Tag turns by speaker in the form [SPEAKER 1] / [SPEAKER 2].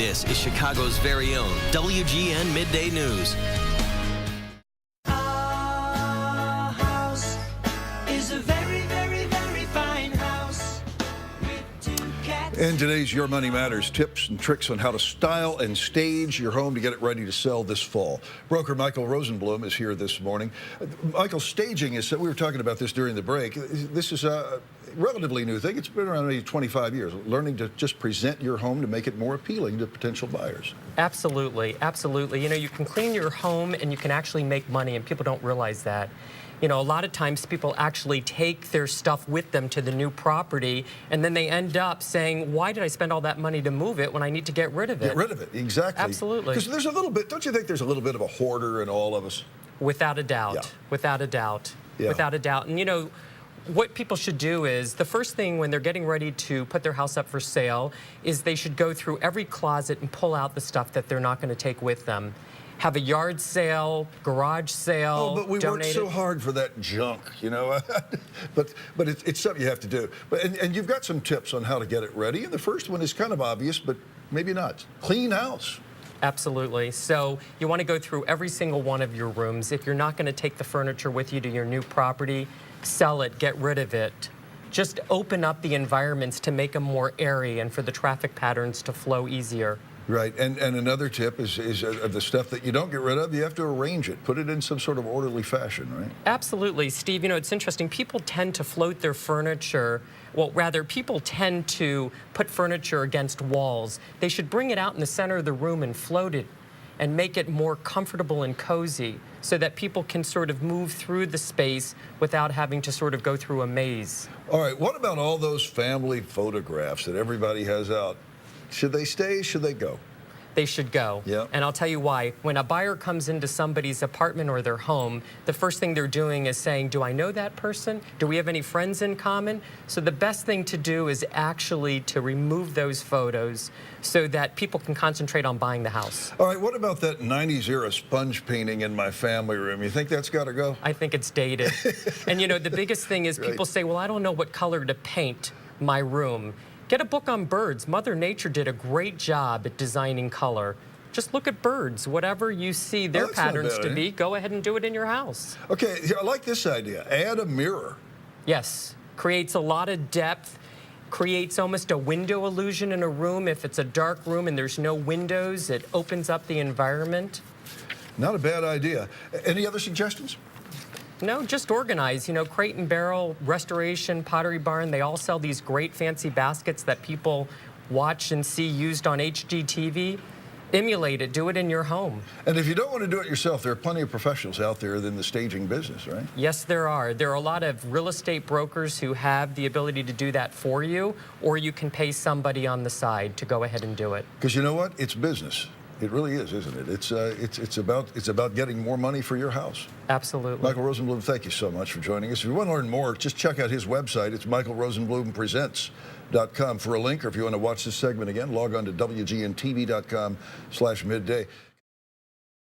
[SPEAKER 1] This is Chicago's very own WGN Midday News.
[SPEAKER 2] Our house is a very, very, very fine house with 2 cats.
[SPEAKER 3] And today's Your Money Matters tips and tricks on how to style and stage your home to get it ready to sell this fall. Broker Michael Rosenblum is here this morning. Michael, staging is, we were talking about this during the break. This is a relatively new thing. It's been around maybe 25 years, learning to just present your home to make it more appealing to potential buyers.
[SPEAKER 4] Absolutely, absolutely. You know, you can clean your home and you can actually make money, and people don't realize that. You know, a lot of times people actually take their stuff with them to the new property, and then they end up saying, why did I spend all that money to move it when I need to get rid of it?
[SPEAKER 3] Get rid of it, exactly.
[SPEAKER 4] Absolutely.
[SPEAKER 3] Because there's a little bit, don't you think there's a little bit of a hoarder in all of us?
[SPEAKER 4] Without a doubt.
[SPEAKER 3] Yeah.
[SPEAKER 4] Without a doubt.
[SPEAKER 3] Yeah.
[SPEAKER 4] Without a doubt. And you know, what people should do is, the first thing when they're getting ready to put their house up for sale is they should go through every closet and pull out the stuff that they're not going to take with them. Have a yard sale, garage sale.
[SPEAKER 3] Oh, but we work so hard for that junk, you know. but it's something you have to do. And you've got some tips on how to get it ready. And the first one is kind of obvious, but maybe not. Clean house.
[SPEAKER 4] Absolutely. So you want to go through every single one of your rooms. If you're not going to take the furniture with you to your new property, sell it, get rid of it. Just open up the environments to make them more airy and for the traffic patterns to flow easier.
[SPEAKER 3] Right, and another tip is the stuff that you don't get rid of, you have to arrange it, put it in some sort of orderly fashion, right?
[SPEAKER 4] Absolutely, Steve. You know, it's interesting. People tend to float their furniture. Well, rather, people tend to put furniture against walls. They should bring it out in the center of the room and float it and make it more comfortable and cozy so that people can sort of move through the space without having to sort of go through a maze.
[SPEAKER 3] All right, what about all those family photographs that everybody has out? Should they stay? Should they go?
[SPEAKER 4] They should go.
[SPEAKER 3] Yeah.
[SPEAKER 4] And I'll tell you why. When a buyer comes into somebody's apartment or their home, the first thing they're doing is saying, do I know that person? Do we have any friends in common? So the best thing to do is actually to remove those photos so that people can concentrate on buying the house.
[SPEAKER 3] All right, what about that 90s era sponge painting in my family room? You think that's got to go?
[SPEAKER 4] I think it's dated. And you know, the biggest thing is people say, well, I don't know what color to paint my room. Get a book on birds. Mother Nature did a great job at designing color. Just look at birds. Whatever you see their patterns to be, go ahead and do it in your house.
[SPEAKER 3] Okay, I like this idea. Add a mirror.
[SPEAKER 4] Yes, creates a lot of depth, creates almost a window illusion in a room. If it's a dark room and there's no windows, it opens up the environment.
[SPEAKER 3] Not a bad idea. Any other suggestions?
[SPEAKER 4] No, just organize. You know, Crate and Barrel, Restoration, Pottery Barn, they all sell these great fancy baskets that people watch and see used on HGTV. Emulate it. Do it in your home.
[SPEAKER 3] And if you don't want to do it yourself, there are plenty of professionals out there in the staging business, right?
[SPEAKER 4] Yes, there are. There are a lot of real estate brokers who have the ability to do that for you, or you can pay somebody on the side to go ahead and do it.
[SPEAKER 3] Because you know what? It's business. It really is, isn't it? It's about getting more money for your house.
[SPEAKER 4] Absolutely.
[SPEAKER 3] Michael Rosenblum, thank you so much for joining us. If you want to learn more, just check out his website. It's michaelrosenblumpresents.com for a link, or if you want to watch this segment again, log on to WGNTV.com/midday.